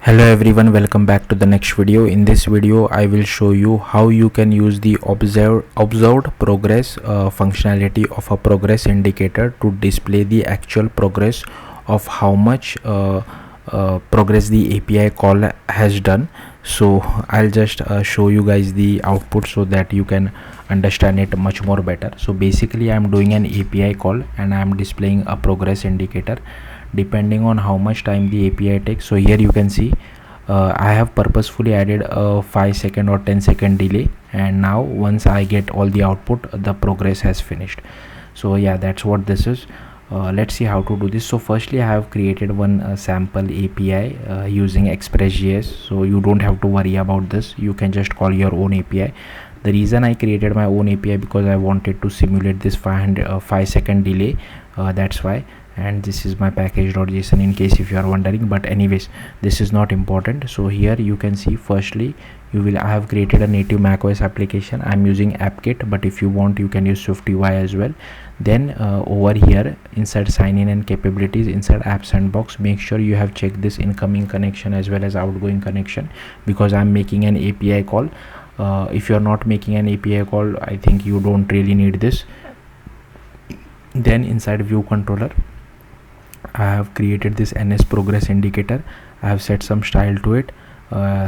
Hello everyone, welcome back to the next video. In this video I will show you how you can use the observed progress functionality of a progress indicator to display the actual progress of how much progress the API call has done. So I'll just show you guys the output so that you can understand it much more better. So basically I'm doing an API call and I'm displaying a progress indicator depending on how much time the API takes. So here you can see I have purposefully added a 5-second or 10-second delay, and now once I get all the output, the progress has finished. So yeah, that's what this is. Let's see how to do this. So firstly I have created one sample API using expressjs, so you don't have to worry about this. You can just call your own API. The reason I created my own API because I wanted to simulate this 5-second delay, that's why. And this is my package.json in case if you are wondering, but anyways, this is not important. So here you can see, firstly I have created a native macOS application. I'm using AppKit, but if you want you can use SwiftUI as well. Then over here inside sign in and capabilities, inside app sandbox, make sure you have checked this incoming connection as well as outgoing connection, because I'm making an API call. If you're not making an API call, I think you don't really need this. Then inside view controller I have created this NSProgressIndicator. I have set some style to it.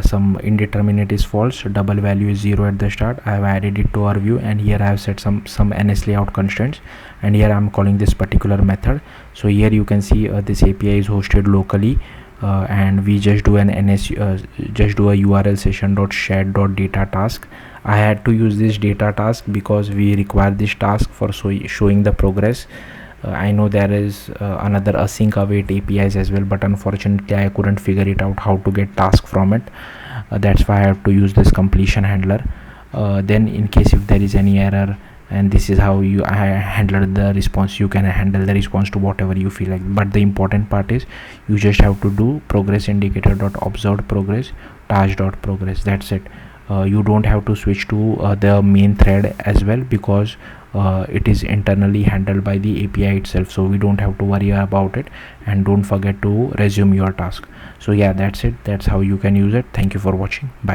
Some indeterminate is false, double value is 0 at the start. I have added it to our view, and here I have set some NS layout constraints, and here I am calling this particular method. So here you can see this API is hosted locally, and we just do an just do a URL session.shared.data task. I had to use this data task because we require this task for showing the progress. I know there is another async await APIs as well, but unfortunately I couldn't figure it out how to get task from it. That's why I have to use this completion handler. Then in case if there is any error, and this is how I handled the response. You can handle the response to whatever you feel like, but the important part is you just have to do progress indicator dot observed progress task.progress. That's it. You don't have to switch to the main thread as well, because it is internally handled by the API itself, so we don't have to worry about it. And don't forget to resume your task. So yeah, that's it. That's how you can use it. Thank you for watching. Bye.